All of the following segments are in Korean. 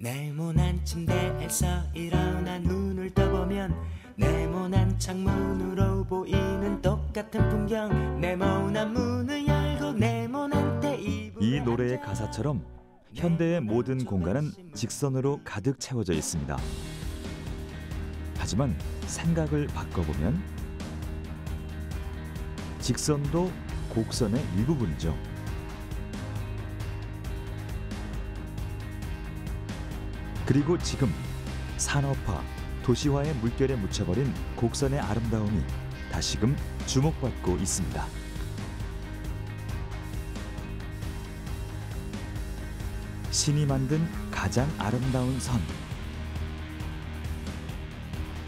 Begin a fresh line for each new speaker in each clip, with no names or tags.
네모난 침대에서 일어나 눈을 떠보면 네모난 창문으로 보이는 똑같은 풍경. 네모난 문을 열고 네모난 테이블.
이 노래의 가사처럼 현대의 모든 공간은 직선으로 가득 채워져 있습니다. 하지만 생각을 바꿔보면 직선도 곡선의 일부분이죠. 그리고 지금 산업화, 도시화의 물결에 묻혀버린 곡선의 아름다움이 다시금 주목받고 있습니다. 신이 만든 가장 아름다운 선.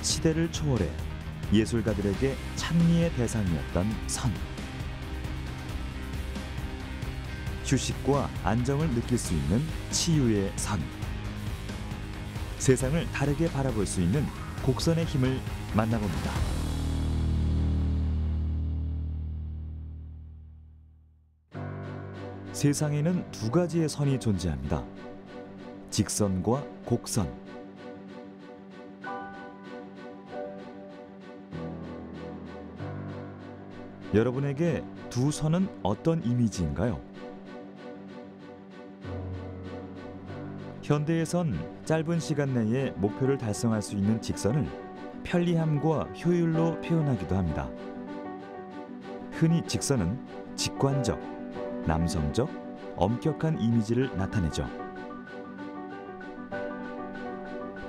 시대를 초월해 예술가들에게 찬미의 대상이었던 선. 휴식과 안정을 느낄 수 있는 치유의 선. 세상을 다르게 바라볼 수 있는 곡선의 힘을 만나봅니다. 세상에는 두 가지의 선이 존재합니다. 직선과 곡선. 여러분에게 두 선은 어떤 이미지인가요? 현대에선 짧은 시간 내에 목표를 달성할 수 있는 직선을 편리함과 효율로 표현하기도 합니다. 흔히 직선은 직관적, 남성적, 엄격한 이미지를 나타내죠.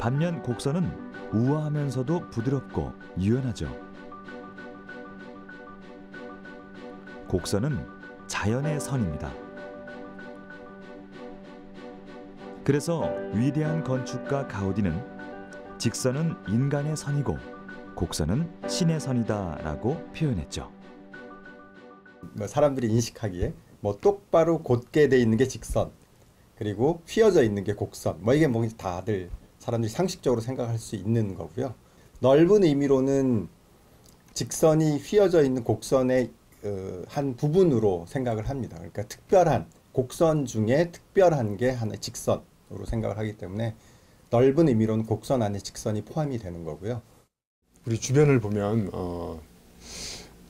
반면 곡선은 우아하면서도 부드럽고 유연하죠. 곡선은 자연의 선입니다. 그래서 위대한 건축가 가우디는 직선은 인간의 선이고 곡선은 신의 선이다라고 표현했죠.
사람들이 인식하기에 똑바로 곧게 돼 있는 게 직선, 그리고 휘어져 있는 게 곡선. 이게 다들 사람들이 상식적으로 생각할 수 있는 거고요. 넓은 의미로는 직선이 휘어져 있는 곡선의 한 부분으로 생각을 합니다. 그러니까 특별한 곡선 중에 특별한 게 하나의 직선으로 생각을 하기 때문에 넓은 의미로는 곡선 안에 직선이 포함이 되는 거고요.
우리 주변을 보면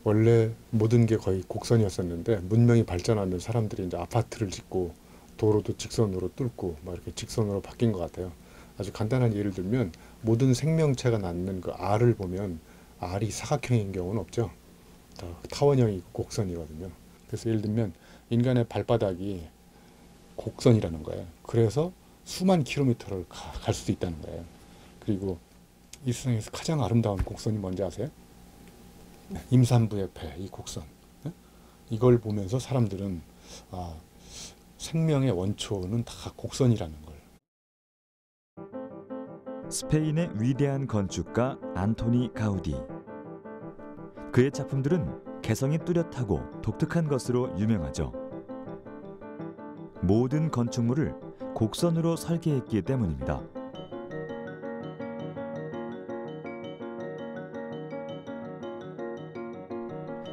원래 모든 게 거의 곡선이었었는데 문명이 발전하면 사람들이 이제 아파트를 짓고 도로도 직선으로 뚫고 이렇게 직선으로 바뀐 것 같아요. 아주 간단한 예를 들면 모든 생명체가 낳는 그 알을 보면 알이 사각형인 경우는 없죠. 다 타원형이고 곡선이거든요. 그래서 예를 들면 인간의 발바닥이 곡선이라는 거예요. 그래서 수만 킬로미터를 갈 수도 있다는 거예요. 그리고 이 세상에서 가장 아름다운 곡선이 뭔지 아세요? 임산부의 배, 이 곡선. 이걸 보면서 사람들은 생명의 원초는 다 곡선이라는 걸.
스페인의 위대한 건축가 안토니 가우디. 그의 작품들은 개성이 뚜렷하고 독특한 것으로 유명하죠. 모든 건축물을 곡선으로 설계했기 때문입니다.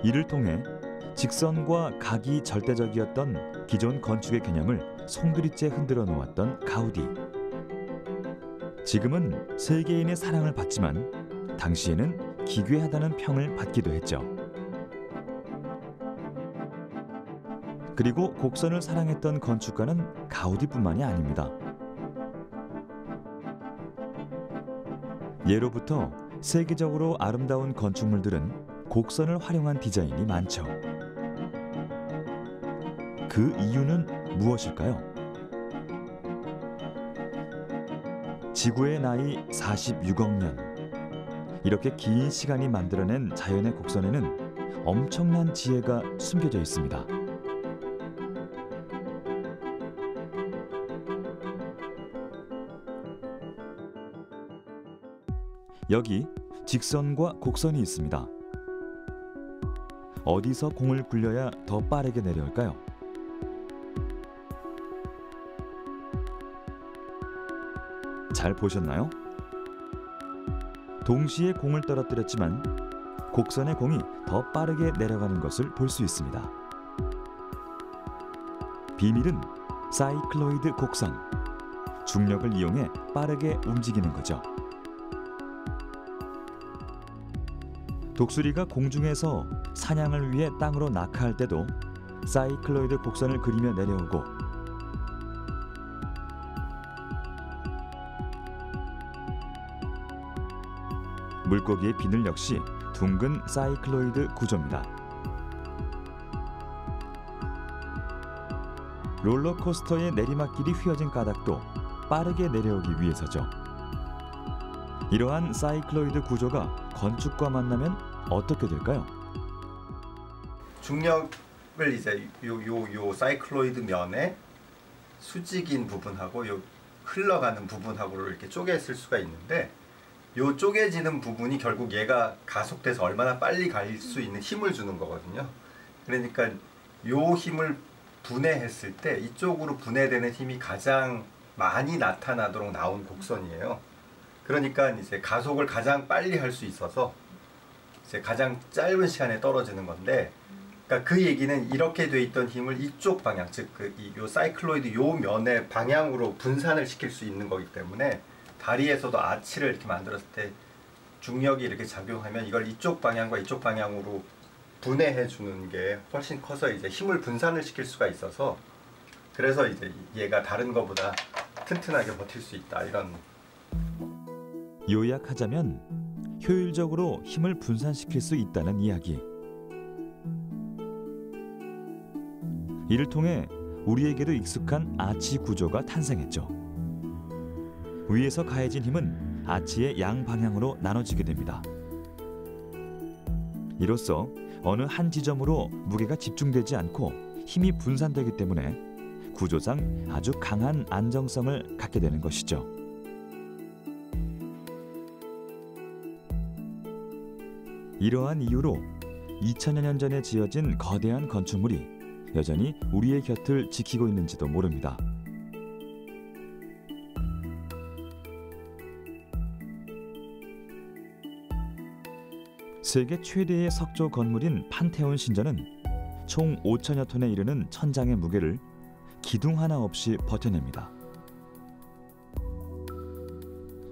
이를 통해 직선과 각이 절대적이었던 기존 건축의 개념을 송두리째 흔들어 놓았던 가우디. 지금은 세계인의 사랑을 받지만 당시에는 기괴하다는 평을 받기도 했죠. 그리고 곡선을 사랑했던 건축가는 가우디뿐만이 아닙니다. 예로부터 세계적으로 아름다운 건축물들은 곡선을 활용한 디자인이 많죠. 그 이유는 무엇일까요? 지구의 나이 46억 년. 이렇게 긴 시간이 만들어낸 자연의 곡선에는 엄청난 지혜가 숨겨져 있습니다. 여기 직선과 곡선이 있습니다. 어디서 공을 굴려야 더 빠르게 내려올까요? 잘 보셨나요? 동시에 공을 떨어뜨렸지만 곡선의 공이 더 빠르게 내려가는 것을 볼 수 있습니다. 비밀은 사이클로이드 곡선, 중력을 이용해 빠르게 움직이는 거죠. 독수리가 공중에서 사냥을 위해 땅으로 낙하할 때도 사이클로이드 곡선을 그리며 내려오고, 물고기의 비늘 역시 둥근 사이클로이드 구조입니다. 롤러코스터의 내리막길이 휘어진 까닭도 빠르게 내려오기 위해서죠. 이러한 사이클로이드 구조가 건축과 만나면 어떻게 될까요?
중력을 이제 요 사이클로이드 면에 수직인 부분하고 요 흘러가는 부분하고를 이렇게 쪼개쓸 수가 있는데, 요 쪼개지는 부분이 결국 얘가 가속돼서 얼마나 빨리 갈 수 있는 힘을 주는 거거든요. 그러니까 요 힘을 분해했을 때 이쪽으로 분해되는 힘이 가장 많이 나타나도록 나온 곡선이에요. 그러니까 이제 가속을 가장 빨리 할 수 있어서 이제 가장 짧은 시간에 떨어지는 건데, 그러니까 그 얘기는 이렇게 돼 있던 힘을 이쪽 방향, 즉 요 사이클로이드 요 면의 방향으로 분산을 시킬 수 있는 거기 때문에, 다리에서도 아치를 이렇게 만들었을 때 중력이 이렇게 작용하면 이걸 이쪽 방향과 이쪽 방향으로 분해해 주는 게 훨씬 커서 이제 힘을 분산을 시킬 수가 있어서, 그래서 이제 얘가 다른 거보다 튼튼하게 버틸 수 있다, 이런.
요약하자면 효율적으로 힘을 분산시킬 수 있다는 이야기. 이를 통해 우리에게도 익숙한 아치 구조가 탄생했죠. 위에서 가해진 힘은 아치의 양방향으로 나눠지게 됩니다. 이로써 어느 한 지점으로 무게가 집중되지 않고 힘이 분산되기 때문에 구조상 아주 강한 안정성을 갖게 되는 것이죠. 이러한 이유로 2000여 년 전에 지어진 거대한 건축물이 여전히 우리의 곁을 지키고 있는지도 모릅니다. 세계 최대의 석조 건물인 판테온 신전은 총 5천여 톤에 이르는 천장의 무게를 기둥 하나 없이 버텨냅니다.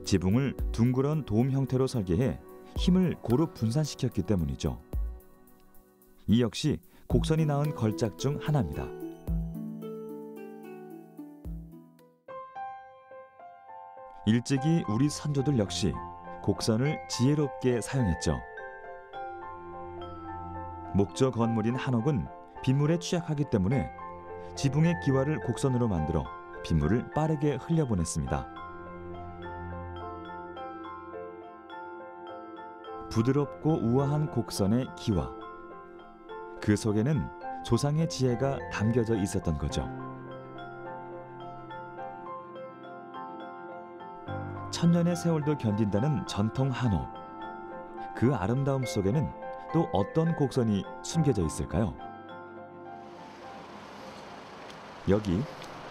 지붕을 둥그런 돔 형태로 설계해 힘을 고루 분산시켰기 때문이죠. 이 역시 곡선이 낳은 걸작 중 하나입니다. 일찍이 우리 선조들 역시 곡선을 지혜롭게 사용했죠. 목조 건물인 한옥은 빗물에 취약하기 때문에 지붕의 기와를 곡선으로 만들어 빗물을 빠르게 흘려보냈습니다. 부드럽고 우아한 곡선의 기와, 그 속에는 조상의 지혜가 담겨져 있었던 거죠. 천년의 세월도 견딘다는 전통 한옥. 그 아름다움 속에는 또 어떤 곡선이 숨겨져 있을까요? 여기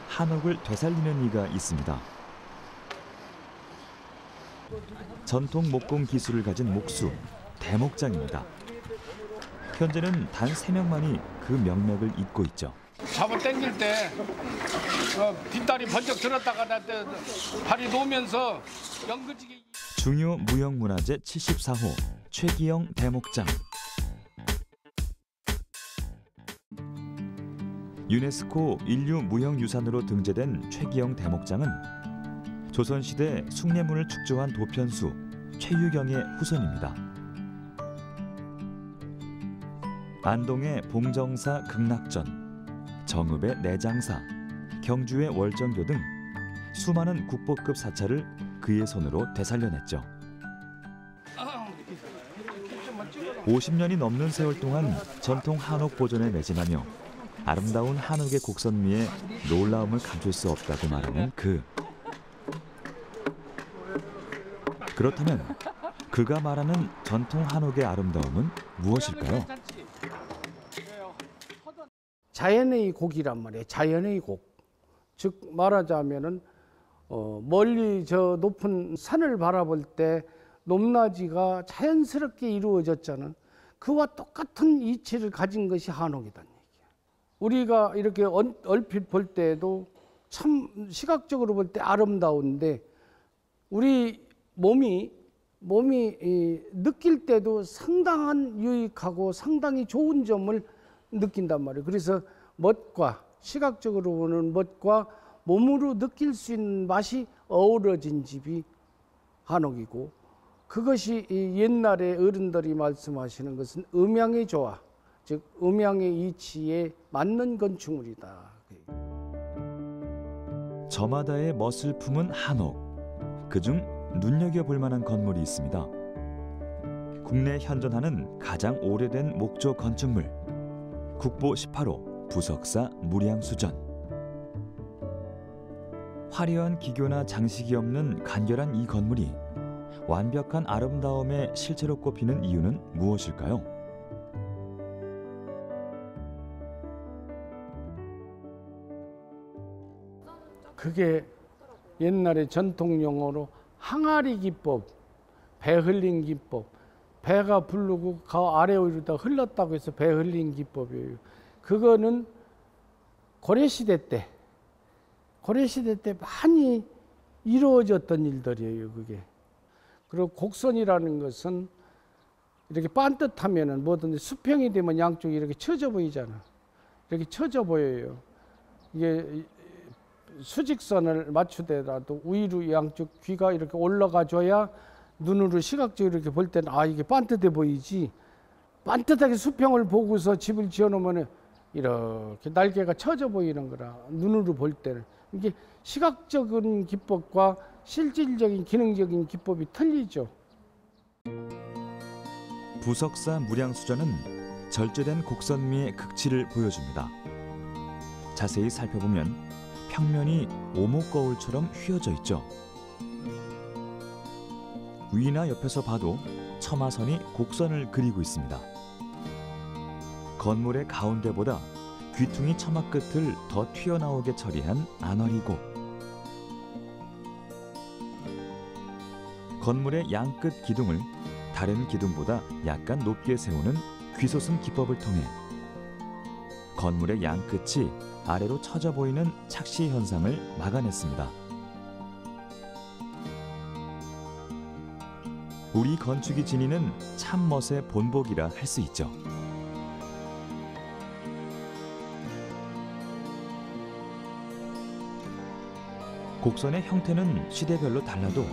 한옥을 되살리는 이가 있습니다. 전통 목공 기술을 가진 목수, 대목장입니다. 현재는 단 3명만이 그 명맥을 잇고 있죠.
잡아 당길 때 뒷다리 번쩍 들었다가 발이 놓으면서 연그지게.
중요 무형문화재 74호 최기영 대목장. 유네스코 인류무형유산으로 등재된 최기영 대목장은 조선시대 숭례문을 축조한 도편수 최유경의 후손입니다. 안동의 봉정사 극락전, 정읍의 내장사, 경주의 월정교 등 수많은 국보급 사찰을 그의 손으로 되살려냈죠. 50년이 넘는 세월 동안 전통 한옥 보존에 매진하며 아름다운 한옥의 곡선 위에 놀라움을 감출 수 없다고 말하는 그. 그렇다면 그가 말하는 전통 한옥의 아름다움은 무엇일까요?
자연의 곡이란 말이에요. 자연의 곡. 즉 말하자면은 멀리 저 높은 산을 바라볼 때 높낮이가 자연스럽게 이루어졌잖아. 그와 똑같은 이치를 가진 것이 한옥이란 얘기야. 우리가 이렇게 얼핏 볼 때에도 참 시각적으로 볼 때 아름다운데 우리 몸이 느낄 때도 상당한 유익하고 상당히 좋은 점을 느낀단 말이에요. 그래서 멋과 시각적으로 보는 멋과 몸으로 느낄 수 있는 맛이 어우러진 집이 한옥이고, 그것이 옛날에 어른들이 말씀하시는 것은 음양의 조화, 즉 음양의 이치에 맞는 건축물이다.
저마다의 멋을 품은 한옥. 그중 눈여겨볼 만한 건물이 있습니다. 국내 현존하는 가장 오래된 목조 건축물, 국보 18호 부석사 무량수전. 화려한 기교나 장식이 없는 간결한 이 건물이 완벽한 아름다움의 실체로 꼽히는 이유는 무엇일까요?
그게 옛날에 전통 용어로 항아리 기법, 배 흘린 기법, 배가 부르고 그 아래로 흘렀다고 해서 배 흘린 기법이에요. 그거는 고려시대 때 많이 이루어졌던 일들이에요, 그게. 그리고 곡선이라는 것은 이렇게 반듯하면은 뭐든지 수평이 되면 양쪽이 이렇게 처져 보이잖아. 이렇게 처져 보여요. 이게 수직선을 맞추더라도 위로 양쪽 귀가 이렇게 올라가 줘야 눈으로 시각적으로 이렇게 볼 때는 아, 이게 반듯해 보이지. 반듯하게 수평을 보고서 집을 지어 놓으면 이렇게 날개가 처져 보이는 거라, 눈으로 볼 때는. 이게 시각적인 기법과 실질적인 기능적인 기법이 틀리죠.
부석사 무량수전은 절제된 곡선미의 극치를 보여줍니다. 자세히 살펴보면 평면이 오목거울처럼 휘어져 있죠. 위나 옆에서 봐도 처마선이 곡선을 그리고 있습니다. 건물의 가운데보다 귀퉁이 처마 끝을 더 튀어나오게 처리한 안월이고, 건물의 양끝 기둥을 다른 기둥보다 약간 높게 세우는 귀솟은 기법을 통해 건물의 양끝이 아래로 처져 보이는 착시 현상을 막아냈습니다. 우리 건축이 지니는 참멋의 본보기라 할 수 있죠. 곡선의 형태는 시대별로 달라도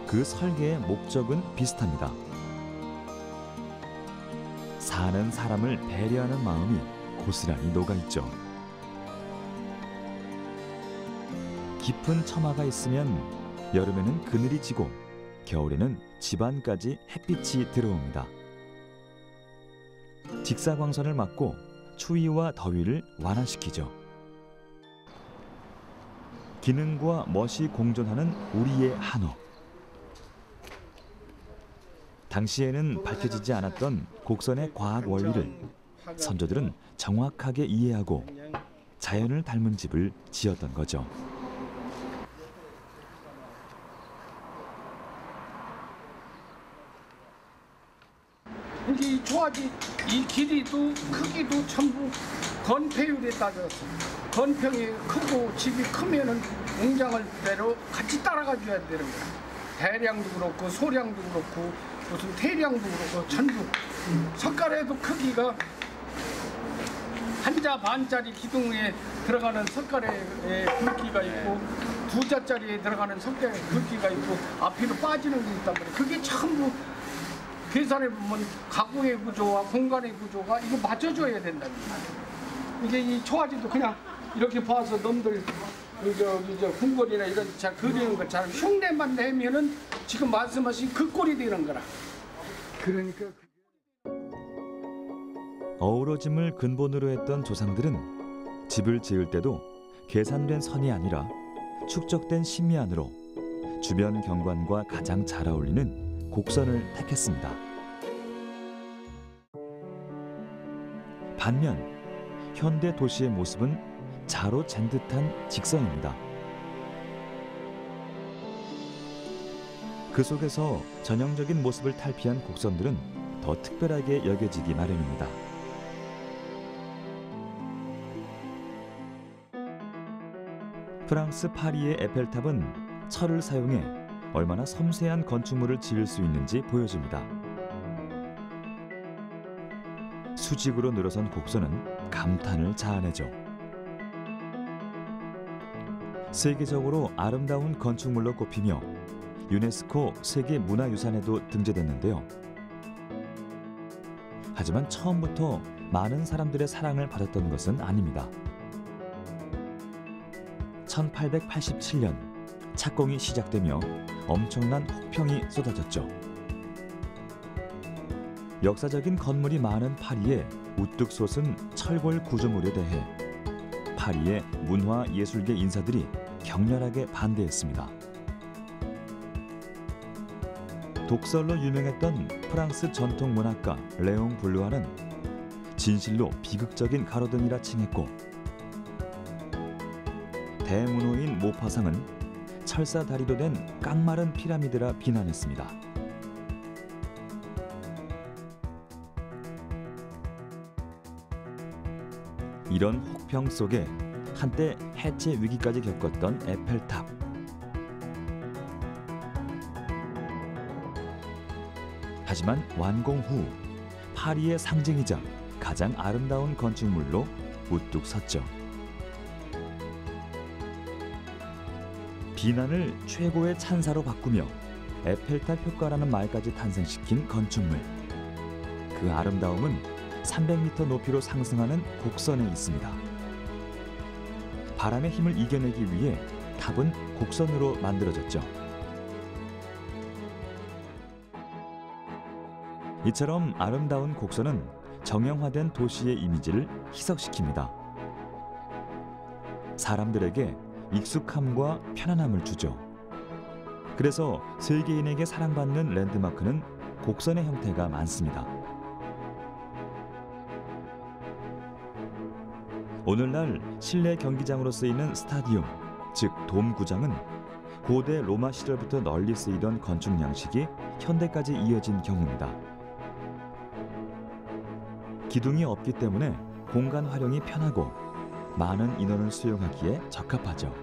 그 설계의 목적은 비슷합니다. 사는 사람을 배려하는 마음이 고스란히 녹아있죠. 깊은 처마가 있으면 여름에는 그늘이 지고 겨울에는 집안까지 햇빛이 들어옵니다. 직사광선을 막고 추위와 더위를 완화시키죠. 기능과 멋이 공존하는 우리의 한옥. 당시에는 밝혀지지 않았던 곡선의 과학 원리를 선조들은 정확하게 이해하고 자연을 닮은 집을 지었던 거죠.
이 조화지, 이 길이도 크기도 전부 건폐율에 따져서, 건평이 크고 집이 크면은 웅장할 대로 같이 따라가 줘야 되는 거야. 대량도 그렇고 소량도 그렇고 무슨 태량도 그렇고 전부 석가래도 크기가 한자 반짜리 기둥에 들어가는 석가래의 굵기가 있고 두 자짜리에 들어가는 석가래 굵기가 있고 앞뒤로 빠지는 게 있단 말이야. 그게 전부 계산해 보면 가구의 구조와 공간의 구조가 이거 맞춰줘야 된다는 거야. 이게 이 초화지도 그냥 이렇게 봐서 놈들 저 궁궐이나 이런 자 그리는 것처럼 흉내만 내면은 지금 말씀하신 그 꼴이 되는 거라. 그러니까
어우러짐을 근본으로 했던 조상들은 집을 지을 때도 계산된 선이 아니라 축적된 심미안으로 주변 경관과 가장 잘 어울리는 곡선을 택했습니다. 반면 현대 도시의 모습은 자로 잰 듯한 직선입니다. 그 속에서 전형적인 모습을 탈피한 곡선들은 더 특별하게 여겨지기 마련입니다. 프랑스 파리의 에펠탑은 철을 사용해 얼마나 섬세한 건축물을 지을 수 있는지 보여줍니다. 수직으로 늘어선 곡선은 감탄을 자아내죠. 세계적으로 아름다운 건축물로 꼽히며 유네스코 세계문화유산에도 등재됐는데요. 하지만 처음부터 많은 사람들의 사랑을 받았던 것은 아닙니다. 1887년 착공이 시작되며 엄청난 혹평이 쏟아졌죠. 역사적인 건물이 많은 파리에 우뚝 솟은 철골 구조물에 대해 파리의 문화예술계 인사들이 격렬하게 반대했습니다. 독설로 유명했던 프랑스 전통문학가 레옹 블루아는 진실로 비극적인 가로등이라 칭했고, 대문호인 모파상은 철사 다리로 된 깡마른 피라미드라 비난했습니다. 이런 혹평 속에 한때 해체 위기까지 겪었던 에펠탑. 하지만 완공 후 파리의 상징이자 가장 아름다운 건축물로 우뚝 섰죠. 비난을 최고의 찬사로 바꾸며 에펠탑 효과라는 말까지 탄생시킨 건축물. 그 아름다움은 300m 높이로 상승하는 곡선에 있습니다. 바람의 힘을 이겨내기 위해 탑은 곡선으로 만들어졌죠. 이처럼 아름다운 곡선은 정형화된 도시의 이미지를 희석시킵니다. 사람들에게 익숙함과 편안함을 주죠. 그래서 세계인에게 사랑받는 랜드마크는 곡선의 형태가 많습니다. 오늘날 실내 경기장으로 쓰이는 스타디움, 즉 돔구장은 고대 로마 시절부터 널리 쓰이던 건축 양식이 현대까지 이어진 경우입니다. 기둥이 없기 때문에 공간 활용이 편하고 많은 인원을 수용하기에 적합하죠.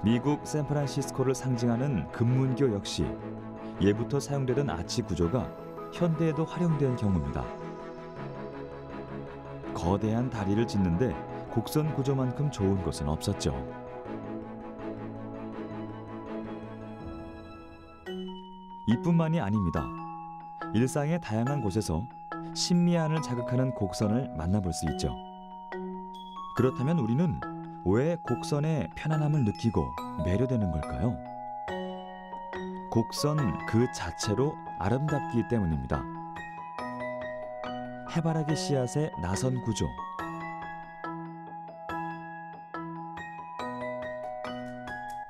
미국 샌프란시스코를 상징하는 금문교 역시 예부터 사용되던 아치 구조가 현대에도 활용된 경우입니다. 거대한 다리를 짓는데 곡선 구조만큼 좋은 것은 없었죠. 이뿐만이 아닙니다. 일상의 다양한 곳에서 심미안을 자극하는 곡선을 만나볼 수 있죠. 그렇다면 우리는 왜 곡선의 편안함을 느끼고 매료되는 걸까요? 곡선 그 자체로 아름답기 때문입니다. 해바라기 씨앗의 나선 구조,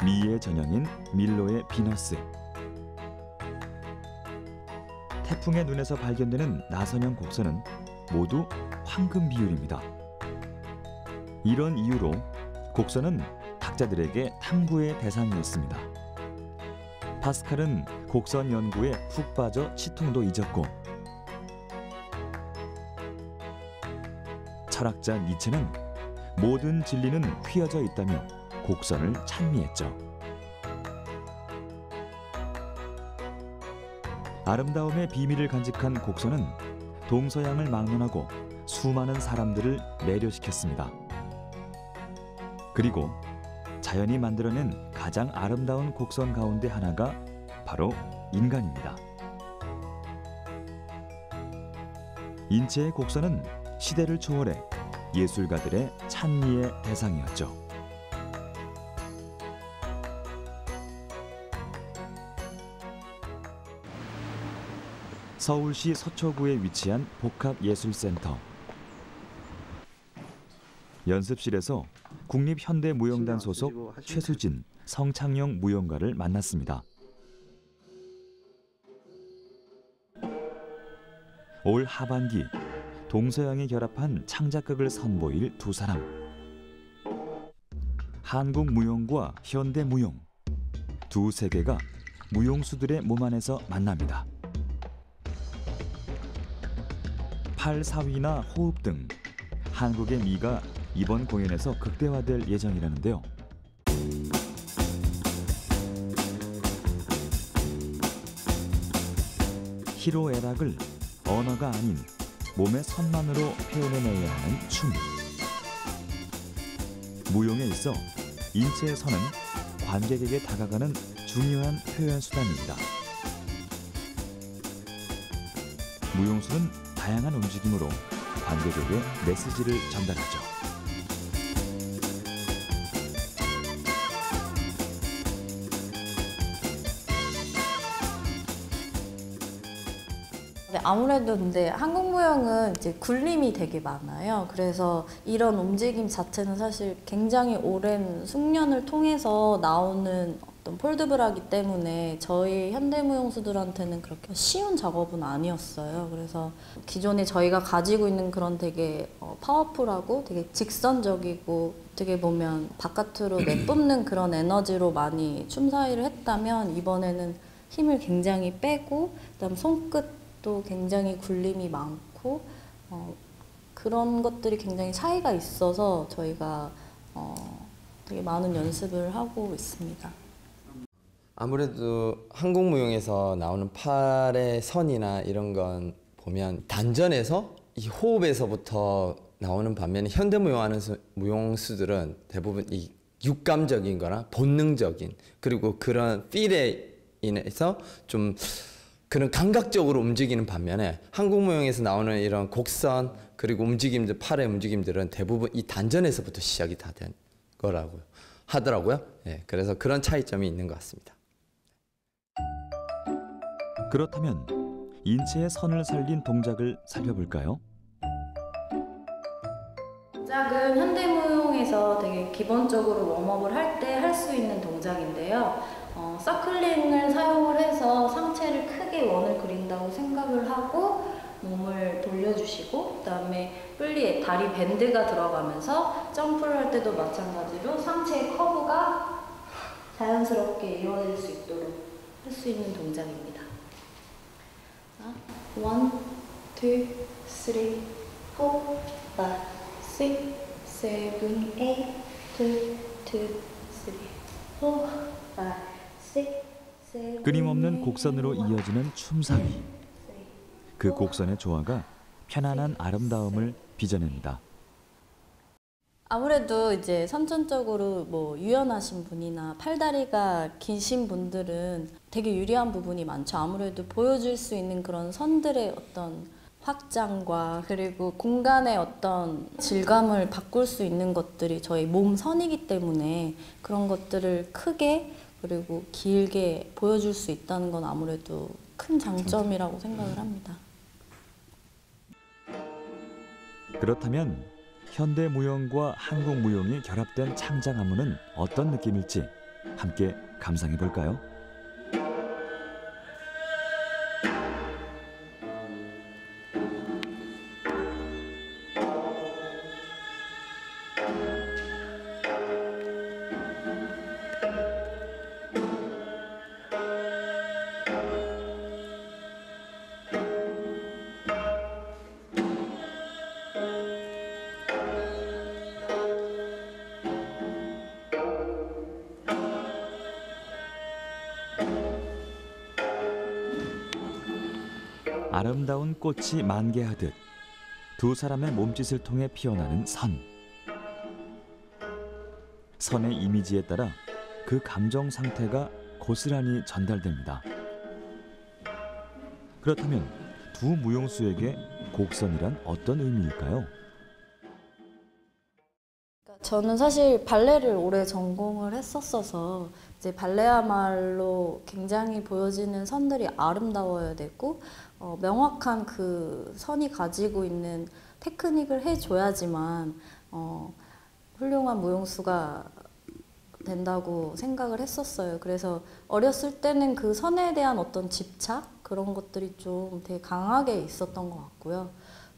미의 전형인 밀로의 비너스, 태풍의 눈에서 발견되는 나선형 곡선은 모두 황금 비율입니다. 이런 이유로 곡선은 학자들에게 탐구의 대상이었습니다. 파스칼은 곡선 연구에 푹 빠져 치통도 잊었고, 철학자 니체는 모든 진리는 휘어져 있다며 곡선을 찬미했죠. 아름다움의 비밀을 간직한 곡선은 동서양을 막론하고 수많은 사람들을 매료시켰습니다. 그리고 자연이 만들어낸 가장 아름다운 곡선 가운데 하나가 바로 인간입니다. 인체의 곡선은 시대를 초월해 예술가들의 찬미의 대상이었죠. 서울시 서초구에 위치한 복합예술센터. 연습실에서 국립현대무용단 소속 최수진, 성창영 무용가를 만났습니다. 올 하반기 동서양이 결합한 창작극을 선보일 두 사람. 한국 무용과 현대 무용, 두 세계가 무용수들의 몸 안에서 만납니다. 팔 사위나 호흡 등 한국의 미가 이번 공연에서 극대화될 예정이라는데요. 희로애락을 언어가 아닌 몸의 선만으로 표현해내야 하는 춤. 무용에 있어 인체의 선은 관객에게 다가가는 중요한 표현 수단입니다. 무용수는 다양한 움직임으로 관객에게 메시지를 전달하죠.
아무래도 근데 한국 무용은 이제 굴림이 되게 많아요. 그래서 이런 움직임 자체는 사실 굉장히 오랜 숙련을 통해서 나오는 어떤 폴드브라기 때문에 저희 현대무용수들한테는 그렇게 쉬운 작업은 아니었어요. 그래서 기존에 저희가 가지고 있는 그런 되게 파워풀하고 되게 직선적이고 어떻게 보면 바깥으로 내뿜는 그런 에너지로 많이 춤사위를 했다면 이번에는 힘을 굉장히 빼고 그다음 손끝도 굉장히 굴림이 많고 그런 것들이 굉장히 차이가 있어서 저희가 되게 많은 연습을 하고 있습니다.
아무래도 한국 무용에서 나오는 팔의 선이나 이런 건 보면 단전에서 이 호흡에서부터 나오는 반면에 현대 무용하는 무용수들은 대부분 이 육감적인 거나 본능적인 그리고 그런 필에 인해서 좀 그런 감각적으로 움직이는 반면에 한국 무용에서 나오는 이런 곡선 그리고 움직임들 팔의 움직임들은 대부분 이 단전에서부터 시작이 다 된 거라고 하더라고요. 네, 그래서 그런 차이점이 있는 것 같습니다.
그렇다면 인체의 선을 살린 동작을 살펴볼까요?
동작은 현대무용에서 되게 기본적으로 웜업을 할 때 할 수 있는 동작인데요. 서클링을 사용을 해서 상체를 크게 원을 그린다고 생각을 하고 몸을 돌려주시고 그다음에 풀리에 다리 밴드가 들어가면서 점프를 할 때도 마찬가지로 상체의 커브가 자연스럽게 이루어질 수 있도록 할 수 있는 동작입니다. 1, 2, 3, 4, 5, 6, 7, 8, 2, 3, 4, 5, 6, 7,
끊임없는 곡선으로 이어지는 춤사위. 그 곡선의 조화가 편안한 아름다움을 빚어냅니다.
아무래도 이제 선천적으로 뭐 유연하신 분이나 팔다리가 기신 분들은 되게 유리한 부분이 많죠. 아무래도 보여줄 수 있는 그런 선들의 어떤 확장과 그리고 공간의 어떤 질감을 바꿀 수 있는 것들이 저희 몸 선이기 때문에 그런 것들을 크게 그리고 길게 보여줄 수 있다는 건 아무래도 큰 장점이라고 생각을 합니다.
그렇다면 현대 무용과 한국 무용이 결합된 창작 안무는 어떤 느낌일지 함께 감상해 볼까요? 아름다운 꽃이 만개하듯 두 사람의 몸짓을 통해 피어나는 선. 선의 이미지에 따라 그 감정 상태가 고스란히 전달됩니다. 그렇다면 두 무용수에게 곡선이란 어떤 의미일까요?
저는 사실 발레를 오래 전공을 했었어서 이제 발레야말로 굉장히 보여지는 선들이 아름다워야 되고 명확한 그 선이 가지고 있는 테크닉을 해줘야지만 훌륭한 무용수가 된다고 생각을 했었어요. 그래서 어렸을 때는 그 선에 대한 어떤 집착 그런 것들이 좀 되게 강하게 있었던 것 같고요.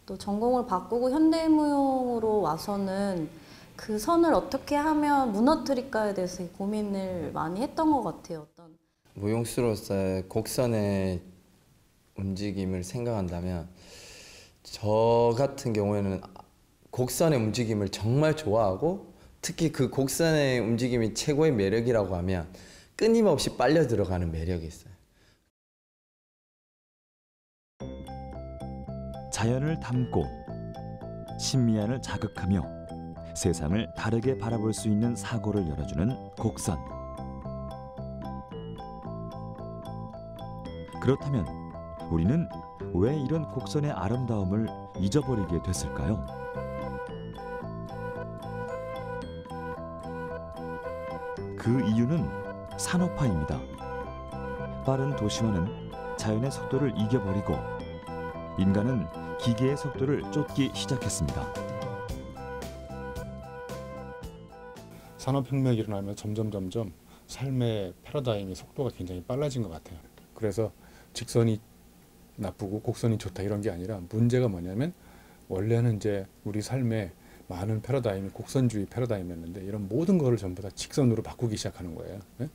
또 전공을 바꾸고 현대무용으로 와서는 그 선을 어떻게 하면 무너뜨릴까에 대해서 고민을 많이 했던 것 같아요. 어떤
무용수로서의 곡선의 움직임을 생각한다면 저 같은 경우에는 곡선의 움직임을 정말 좋아하고 특히 그 곡선의 움직임이 최고의 매력이라고 하면 끊임없이 빨려 들어가는 매력이 있어요.
자연을 담고 신미안을 자극하며 세상을 다르게 바라볼 수 있는 사고를 열어주는 곡선. 그렇다면 우리는 왜 이런 곡선의 아름다움을 잊어버리게 됐을까요? 그 이유는 산업화입니다. 빠른 도시화는 자연의 속도를 이겨버리고 인간은 기계의 속도를 쫓기 시작했습니다.
산업혁명이 일어나면 점점 삶의 패러다임의 속도가 굉장히 빨라진 것 같아요. 그래서 직선이 나쁘고 곡선이 좋다 이런 게 아니라 문제가 뭐냐면 원래는 이제 우리 삶의 많은 패러다임이 곡선주의 패러다임이었는데 이런 모든 거를 전부 다 직선으로 바꾸기 시작하는 거예요. 네?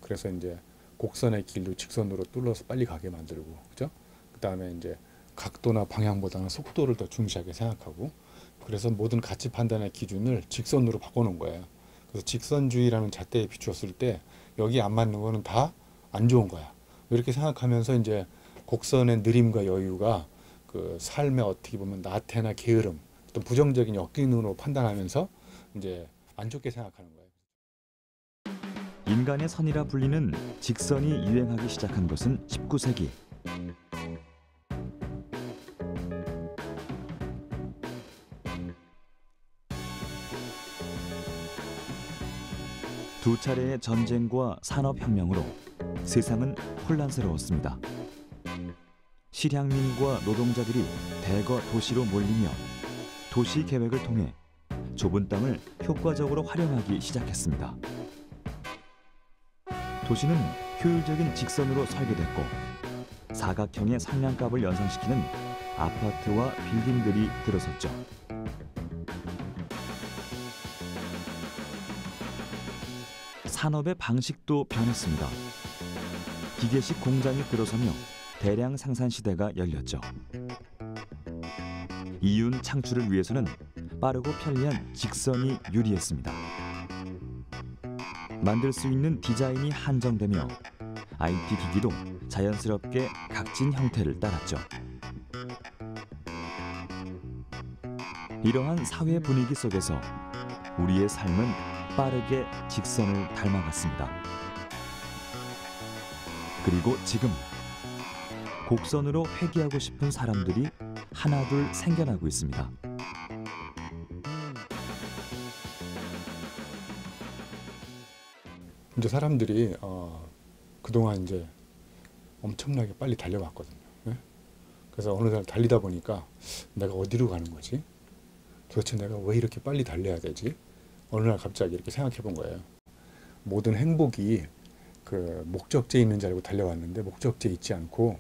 그래서 이제 곡선의 길도 직선으로 뚫어서 빨리 가게 만들고, 그죠? 그 다음에 이제 각도나 방향보다는 속도를 더 중시하게 생각하고, 그래서 모든 가치 판단의 기준을 직선으로 바꿔놓은 거예요. 그래서 직선주의라는 잣대에 비추었을 때 여기 안 맞는 거는 다 안 좋은 거야. 이렇게 생각하면서 이제 곡선의 느림과 여유가 그 삶의 어떻게 보면 나태나 게으름, 또 부정적인 역기능으로 판단하면서 이제 안 좋게 생각하는 거예요.
인간의 선이라 불리는 직선이 유행하기 시작한 것은 19세기. 두 차례의 전쟁과 산업혁명으로 세상은 혼란스러웠습니다. 실향민과 노동자들이 대거 도시로 몰리며 도시 계획을 통해 좁은 땅을 효과적으로 활용하기 시작했습니다. 도시는 효율적인 직선으로 설계됐고 사각형의 상량값을 연상시키는 아파트와 빌딩들이 들어섰죠. 산업의 방식도 변했습니다. 기계식 공장이 들어서며 대량 생산 시대가 열렸죠. 이윤 창출을 위해서는 빠르고 편리한 직선이 유리했습니다. 만들 수 있는 디자인이 한정되며 IT 기기도 자연스럽게 각진 형태를 따랐죠. 이러한 사회 분위기 속에서 우리의 삶은 빠르게 직선을 닮아갔습니다. 그리고 지금 곡선으로 회귀하고 싶은 사람들이 하나둘 생겨나고 있습니다.
이제 사람들이 그동안 이제 엄청나게 빨리 달려왔거든요. 네? 그래서 어느 날 달리다 보니까 내가 어디로 가는 거지? 도대체 내가 왜 이렇게 빨리 달려야 되지? 어느 날 갑자기 이렇게 생각해 본 거예요. 모든 행복이 그 목적지에 있는 줄 알고 달려왔는데 목적지에 있지 않고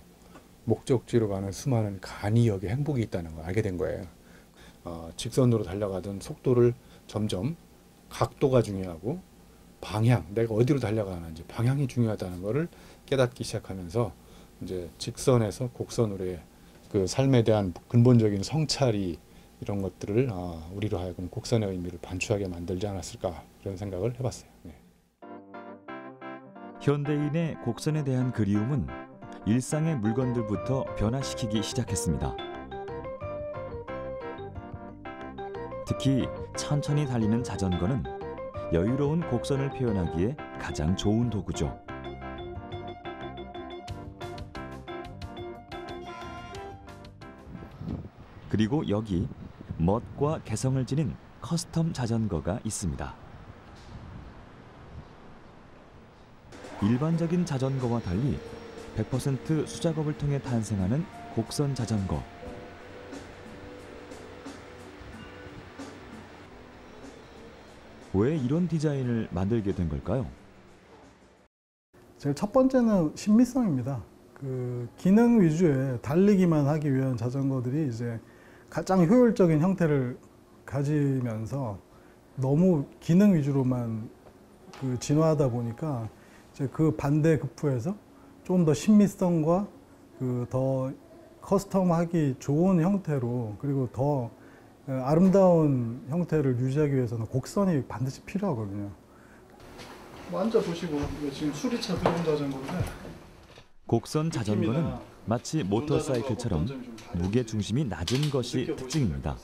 목적지로 가는 수많은 간이역의 행복이 있다는 걸 알게 된 거예요. 직선으로 달려가던 속도를 점점 각도가 중요하고 방향, 내가 어디로 달려가는지 방향이 중요하다는 것을 깨닫기 시작하면서 이제 직선에서 곡선으로의 그 삶에 대한 근본적인 성찰이 이런 것들을 우리로 하여금 곡선의 의미를 반추하게 만들지 않았을까 이런 생각을 해봤어요. 네.
현대인의 곡선에 대한 그리움은 일상의 물건들부터 변화시키기 시작했습니다. 특히 천천히 달리는 자전거는 여유로운 곡선을 표현하기에 가장 좋은 도구죠. 그리고 여기 멋과 개성을 지닌 커스텀 자전거가 있습니다. 일반적인 자전거와 달리 100% 수작업을 통해 탄생하는 곡선 자전거. 왜 이런 디자인을 만들게 된 걸까요?
제일 첫 번째는 신미성입니다. 그 기능 위주의 달리기만 하기 위한 자전거들이 이제 가장 효율적인 형태를 가지면서 너무 기능 위주로만 그 진화하다 보니까 이제 그 반대 급부에서 좀 더 신미성과 그 더 커스텀하기 좋은 형태로 그리고 더 아름다운 형태를 유지하기 위해서는 곡선이 반드시 필요하거든요. 앉아보시고 이거 지금 수리차 들어온 자전거인데
곡선 자전거는 마치 모터사이클처럼 무게 중심이 낮은 것이 특징입니다.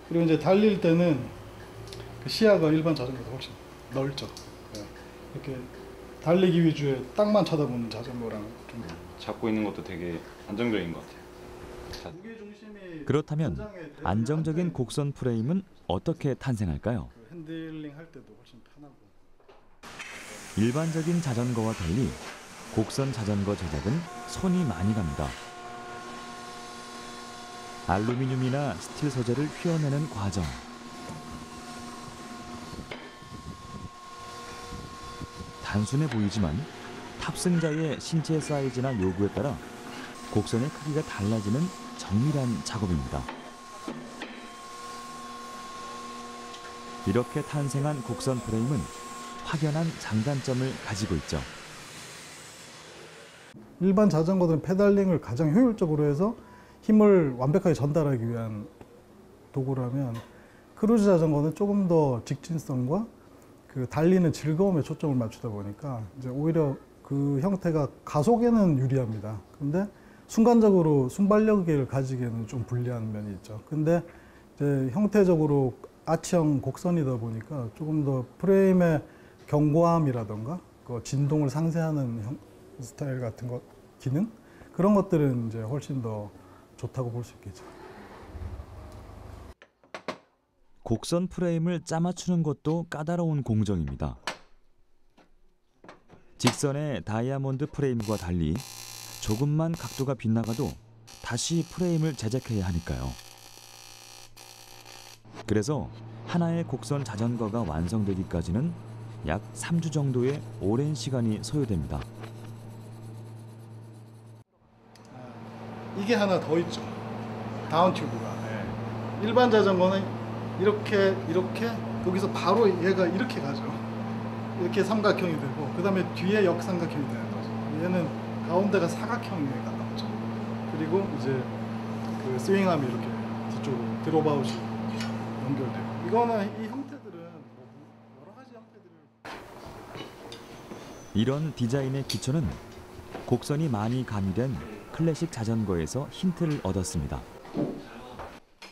그리고 이제 달릴 때는 그 시야가 일반 자전거보다 훨씬 넓죠. 이렇게 달리기 위주의 땅만 쳐다보는 자전거랑 좀
잡고 있는 것도 되게 안정적인 것 같아요.
그렇다면 안정적인 곡선 프레임은 어떻게 탄생할까요?
핸들링 할 때도 훨씬 편하고.
일반적인 자전거와 달리 곡선 자전거 제작은 손이 많이 갑니다. 알루미늄이나 스틸 소재를 휘어내는 과정, 단순해 보이지만 탑승자의 신체 사이즈나 요구에 따라 곡선의 크기가 달라지는 정밀한 작업입니다. 이렇게 탄생한 곡선 프레임은 확연한 장단점을 가지고 있죠.
일반 자전거들은 페달링을 가장 효율적으로 해서 힘을 완벽하게 전달하기 위한 도구라면 크루즈 자전거는 조금 더 직진성과 그 달리는 즐거움에 초점을 맞추다 보니까 이제 오히려 그 형태가 가속에는 유리합니다. 근데 순간적으로 순발력을 가지기에는 좀 불리한 면이 있죠. 근데 이제 형태적으로 아치형 곡선이다 보니까 조금 더 프레임의 견고함이라던가 그 진동을 상쇄하는 스타일 같은 것, 기능? 그런 것들은 이제 훨씬 더 좋다고 볼 수 있겠죠.
곡선 프레임을 짜맞추는 것도 까다로운 공정입니다. 직선의 다이아몬드 프레임과 달리 조금만 각도가 빗나가도 다시 프레임을 제작해야 하니까요. 그래서 하나의 곡선 자전거가 완성되기까지는 약 3주 정도의 오랜 시간이 소요됩니다.
이게 하나 더 있죠. 다운 튜브가. 일반 자전거는 이렇게 여기서 바로 얘가 이렇게 가죠. 이렇게 삼각형이 되고 그 다음에 뒤에 역삼각형이 되는 거죠. 얘는 가운데가 사각형이 나오죠. 그리고 이제 그 스윙암이 이렇게 뒤쪽으로 드롭아웃이 연결되고 이거는 이 형태들은 여러 가지 형태들을
이런 디자인의 기초는 곡선이 많이 가미된 클래식 자전거에서 힌트를 얻었습니다.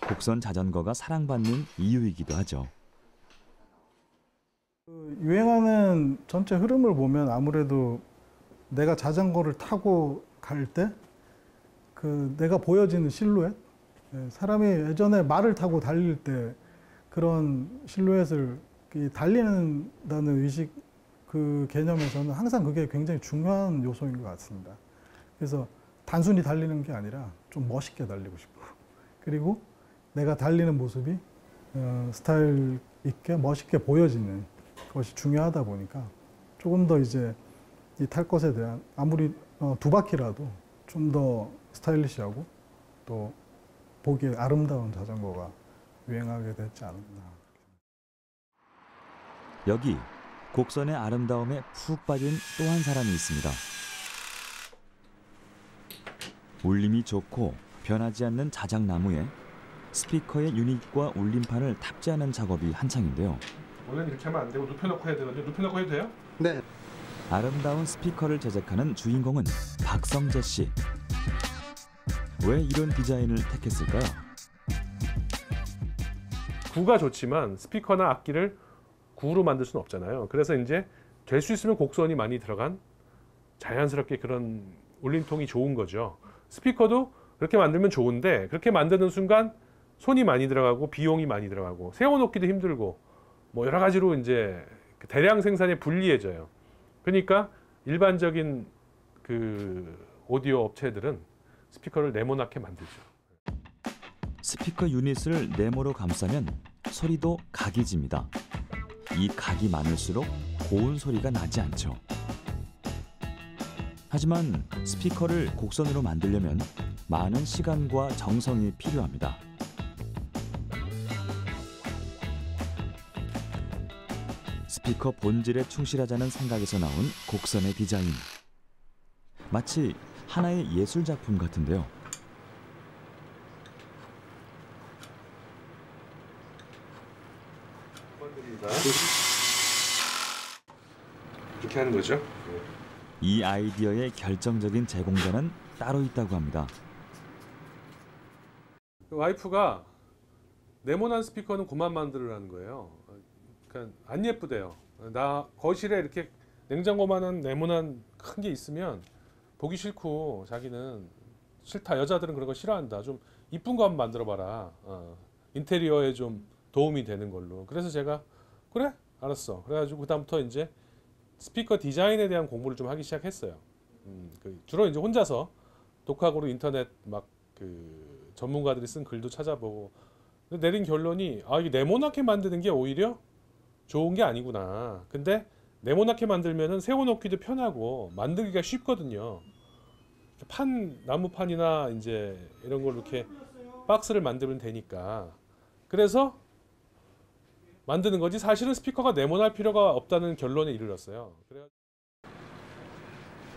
곡선 자전거가 사랑받는 이유이기도 하죠.
유행하는 전체 흐름을 보면 아무래도 내가 자전거를 타고 갈 때 그 내가 보여지는 실루엣, 사람이 예전에 말을 타고 달릴 때 그런 실루엣을 달리는다는 의식 그 개념에서는 항상 그게 굉장히 중요한 요소인 것 같습니다. 그래서 단순히 달리는 게 아니라 좀 멋있게 달리고 싶고 그리고 내가 달리는 모습이 스타일 있게 멋있게 보여지는 것이 중요하다 보니까 조금 더 이제 이 탈 것에 대한 아무리 두 바퀴라도 좀 더 스타일리시하고 또 보기에 아름다운 자전거가 유행하게 됐지 않았나.
여기 곡선의 아름다움에 푹 빠진 또 한 사람이 있습니다. 울림이 좋고 변하지 않는 자작나무에 스피커의 유닛과 울림판을 탑재하는 작업이 한창인데요.
원래는 이렇게 하면 안 되고 눕혀놓고 해야 되는데 눕혀놓고 해도 돼요?
네.
아름다운 스피커를 제작하는 주인공은 박성재 씨. 왜 이런 디자인을 택했을까요?
구가 좋지만 스피커나 악기를 구로 만들 수는 없잖아요. 그래서 이제 될 수 있으면 곡선이 많이 들어간 자연스럽게 그런 울림통이 좋은 거죠. 스피커도 그렇게 만들면 좋은데 그렇게 만드는 순간 손이 많이 들어가고 비용이 많이 들어가고 세워놓기도 힘들고 뭐 여러 가지로 이제 대량 생산에 불리해져요. 그러니까 일반적인 그 오디오 업체들은 스피커를 네모나게 만들죠.
스피커 유닛을 네모로 감싸면 소리도 각이 집니다. 이 각이 많을수록 고운 소리가 나지 않죠. 하지만 스피커를 곡선으로 만들려면 많은 시간과 정성이 필요합니다. 스피커 본질에 충실하자는 생각에서 나온 곡선의 디자인. 마치 하나의 예술 작품 같은데요.
이렇게 하는 거죠.
이 아이디어의 결정적인 제공자는 따로 있다고 합니다.
와이프가 네모난 스피커는 그만 만들으라는 거예요. 그러니까 안 예쁘대요. 나 거실에 이렇게 냉장고만한 네모난 큰 게 있으면 보기 싫고 자기는 싫다. 여자들은 그런 거 싫어한다. 좀 이쁜 거 한번 만들어봐라. 인테리어에 좀 도움이 되는 걸로. 그래서 제가 그래? 알았어. 그래가지고 그다음부터 이제 스피커 디자인에 대한 공부를 좀 하기 시작했어요. 주로 이제 혼자서 독학으로 인터넷 막 그 전문가들이 쓴 글도 찾아보고 근데 내린 결론이 이게 네모나게 만드는 게 오히려 좋은 게 아니구나. 근데 네모나게 만들면은 세워놓기도 편하고 만들기가 쉽거든요. 나무판이나 이제 이런 걸로 이렇게 박스를 만들면 되니까. 그래서 만드는 거지 사실은 스피커가 네모날 필요가 없다는 결론에 이르렀어요.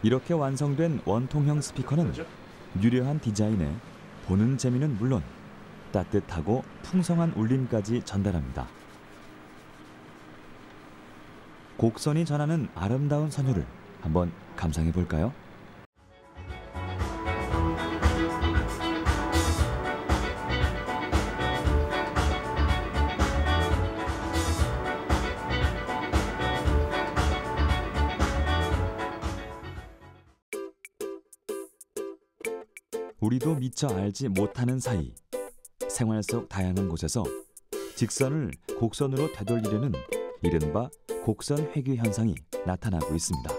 이렇게 완성된 원통형 스피커는 유려한 디자인에 보는 재미는 물론 따뜻하고 풍성한 울림까지 전달합니다. 곡선이 전하는 아름다운 선율을 한번 감상해 볼까요? 우리도 미처 알지 못하는 사이 생활 속 다양한 곳에서 직선을 곡선으로 되돌리려는 이른바 곡선 회귀 현상이 나타나고 있습니다.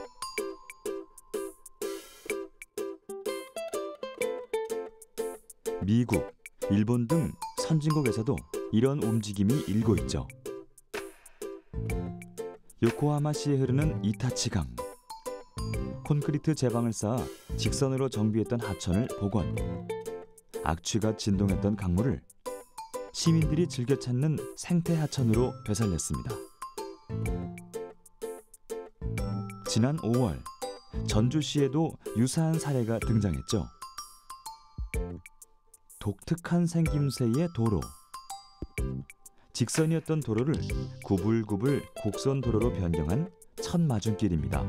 미국, 일본 등 선진국에서도 이런 움직임이 일고 있죠. 요코하마시에 흐르는 이타치강. 콘크리트 제방을 쌓아 직선으로 정비했던 하천을 복원. 악취가 진동했던 강물을 시민들이 즐겨 찾는 생태 하천으로 되살렸습니다. 지난 5월 전주시에도 유사한 사례가 등장했죠. 독특한 생김새의 도로. 직선이었던 도로를 구불구불 곡선 도로로 변경한 첫 마중길입니다.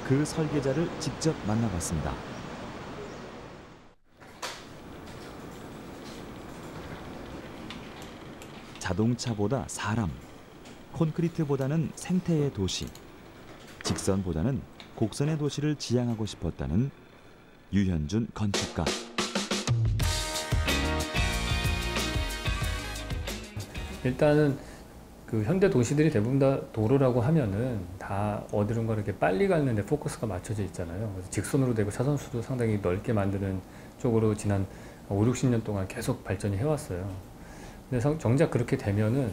그 설계자를 직접 만나봤습니다. 자동차보다 사람, 콘크리트보다는 생태의 도시, 직선보다는 곡선의 도시를 지향하고 싶었다는 유현준 건축가.
일단은 그 현대 도시들이 대부분 다 도로라고 하면은 다 어디론가 이렇게 빨리 가는 데 포커스가 맞춰져 있잖아요. 그래서 직선으로 되고 차선수도 상당히 넓게 만드는 쪽으로 지난 5, 60년 동안 계속 발전이 해왔어요. 근데 정작 그렇게 되면은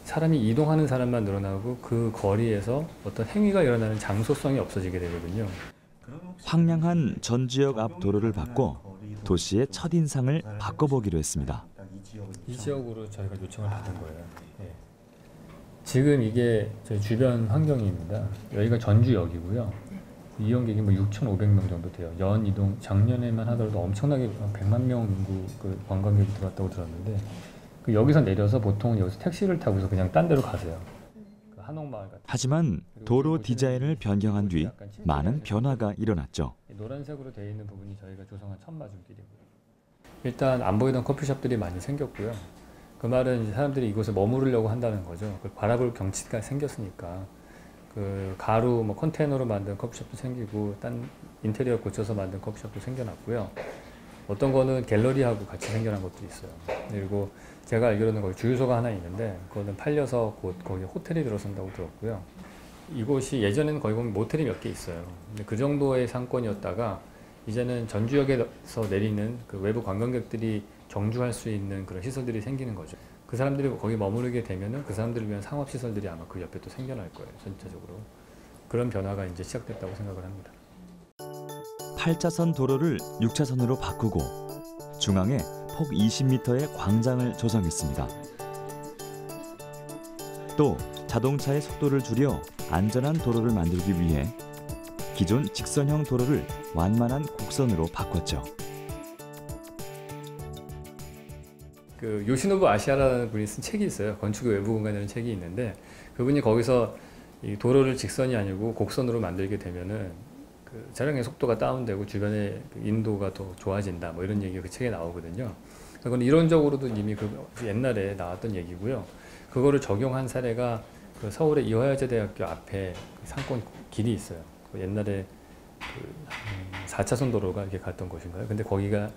사람이 이동하는 사람만 늘어나고 그 거리에서 어떤 행위가 일어나는 장소성이 없어지게 되거든요.
황량한 전지역 앞 도로를 바꿔 도시의 첫인상을 바꿔보기로 했습니다.
이 지역으로 저희가 요청을 받은 거예요. 예. 지금 이게 저희 주변 환경입니다. 여기가 전주역이고요. 이용객이 뭐 6,500명 정도 돼요. 연 이동 작년에만 하더라도 엄청나게 100만 명 인구 그 관광객이 들어왔다고 들었는데 그 여기서 내려서 보통 여기서 택시를 타고서 그냥 딴 데로 가세요. 그 한옥마을 같은.
하지만 도로 디자인을 변경한 뒤 많은 변화가 일어났죠.
노란색으로 되어 있는 부분이 저희가 조성한 첫 마중길이고요. 일단 안 보이던 커피숍들이 많이 생겼고요. 그 말은 이제 사람들이 이곳에 머무르려고 한다는 거죠. 그걸 바라볼 경치가 생겼으니까 그 가루 뭐 컨테이너로 만든 커피숍도 생기고 딴 인테리어 고쳐서 만든 커피숍도 생겨났고요. 어떤 거는 갤러리하고 같이 생겨난 것도 있어요. 그리고 제가 알기로는 거기 주유소가 하나 있는데 그거는 팔려서 곧 거기 호텔이 들어선다고 들었고요. 이곳이 예전에는 거기 보면 모텔이 몇 개 있어요. 근데 그 정도의 상권이었다가 이제는 전주역에서 내리는 그 외부 관광객들이 정주할 수 있는 그런 시설들이 생기는 거죠. 그 사람들이 거기 머무르게 되면은 그 사람들을 위한 상업시설들이 아마 그 옆에 또 생겨날 거예요. 전체적으로. 그런 변화가 이제 시작됐다고 생각을 합니다.
8차선 도로를 6차선으로 바꾸고 중앙에 폭 20m의 광장을 조성했습니다. 또 자동차의 속도를 줄여 안전한 도로를 만들기 위해 기존 직선형 도로를 완만한 곡선으로 바꿨죠.
그 요시노부 아시아라는 분이 쓴 책이 있어요. 건축의 외부 공간이라는 책이 있는데 그분이 거기서 이 도로를 직선이 아니고 곡선으로 만들게 되면은 그 차량의 속도가 다운되고 주변의 인도가 더 좋아진다. 뭐 이런 얘기가 그 책에 나오거든요. 그건 이론적으로도 이미 그 옛날에 나왔던 얘기고요. 그거를 적용한 사례가 그 서울의 이화여자대학교 앞에 상권 길이 있어요. 그 옛날에 그 4차선 도로가 이렇게 갔던 곳인가요? 근데 거기가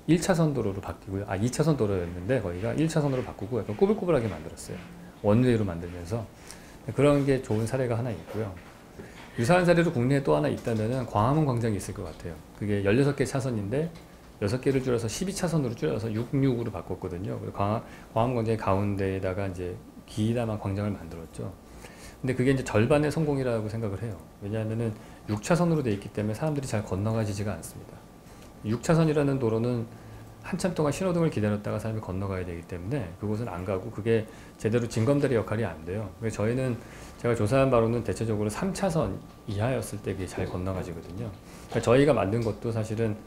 1차선 도로로 바뀌고요. 2차선 도로였는데 거기가 1차선으로 바꾸고 약간 꼬불꼬불하게 만들었어요. 원웨이로 만들면서. 그런 게 좋은 사례가 하나 있고요. 유사한 사례로 국내에 또 하나 있다면은 광화문 광장이 있을 것 같아요. 그게 16개 차선인데 6개를 줄여서 12차선으로 줄여서 66으로 바꿨거든요. 광화문 광장의 가운데에다가 이제 기다만 광장을 만들었죠. 근데 그게 이제 절반의 성공이라고 생각을 해요. 왜냐하면은 6차선으로 돼 있기 때문에 사람들이 잘 건너가지지가 않습니다. 6차선이라는 도로는 한참 동안 신호등을 기다렸다가 사람이 건너가야 되기 때문에 그곳은 안 가고 그게 제대로 징검다리 역할이 안 돼요. 그래서 저희는 제가 조사한 바로는 대체적으로 3차선 이하였을 때 그게 잘 건너가지거든요. 그러니까 저희가 만든 것도 사실은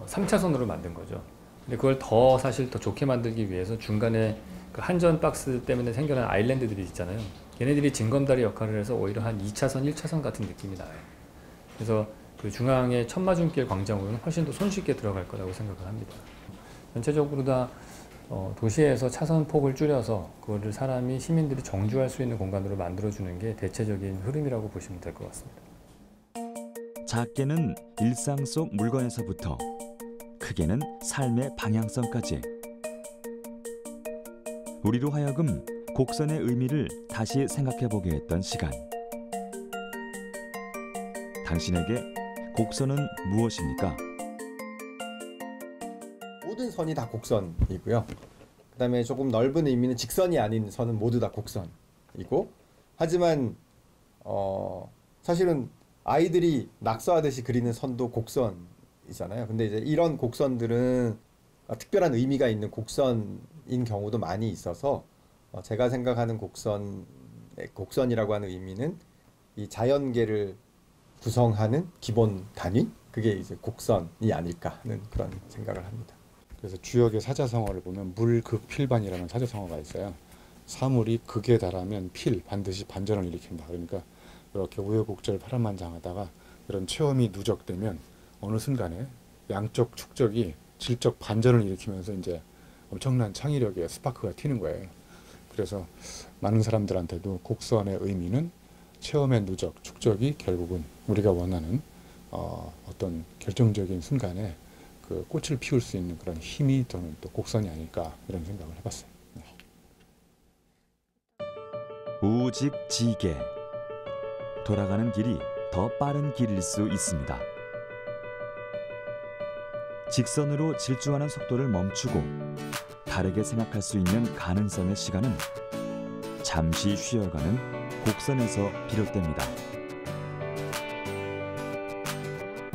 3차선으로 만든 거죠. 근데 그걸 사실 더 좋게 만들기 위해서 중간에 그 한전 박스 때문에 생겨난 아일랜드들이 있잖아요. 걔네들이 징검다리 역할을 해서 오히려 한 2차선, 1차선 같은 느낌이 나요. 그래서 그 중앙의 천마중길 광장으로는 훨씬 더 손쉽게 들어갈 거라고 생각을 합니다. 전체적으로 다 도시에서 차선 폭을 줄여서 그거를 시민들이 정주할 수 있는 공간으로 만들어주는 게 대체적인 흐름이라고 보시면 될 것 같습니다.
작게는 일상 속 물건에서부터 크게는 삶의 방향성까지 우리로 하여금 곡선의 의미를 다시 생각해보게 했던 시간. 당신에게 곡선은 무엇입니까?
모든 선이 다 곡선이고요. 그다음에 조금 넓은 의미는 직선이 아닌 선은 모두 다 곡선이고, 하지만 사실은 아이들이 낙서하듯이 그리는 선도 곡선이잖아요. 근데 이제 이런 곡선들은 특별한 의미가 있는 곡선인 경우도 많이 있어서 제가 생각하는 곡선이라고 하는 의미는 이 자연계를 구성하는 기본 단위, 그게 이제 곡선이 아닐까 하는 그런 생각을 합니다.
그래서 주역의 사자성어를 보면 물극필반이라는 사자성어가 있어요. 사물이 극에 달하면 반드시 반전을 일으킨다. 그러니까 이렇게 우여곡절 파란만장하다가 이런 체험이 누적되면 어느 순간에 양쪽 축적이 질적 반전을 일으키면서 이제 엄청난 창의력의 스파크가 튀는 거예요. 그래서 많은 사람들한테도 곡선의 의미는 체험의 누적, 축적이 결국은 우리가 원하는 어떤 결정적인 순간에 그 꽃을 피울 수 있는 그런 힘이 또는 또 곡선이 아닐까 이런 생각을 해봤어요. 네.
우직지게 돌아가는 길이 더 빠른 길일 수 있습니다. 직선으로 질주하는 속도를 멈추고 다르게 생각할 수 있는 가능성의 시간은 잠시 쉬어가는 곡선에서 비롯됩니다.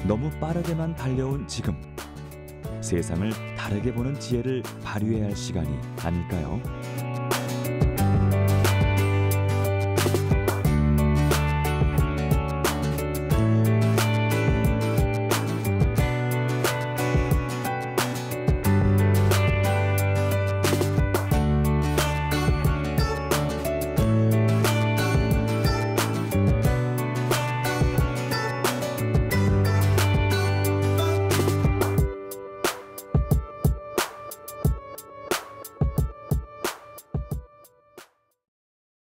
너무 빠르게만 달려온 지금, 세상을 다르게 보는 지혜를 발휘해야 할 시간이 아닐까요?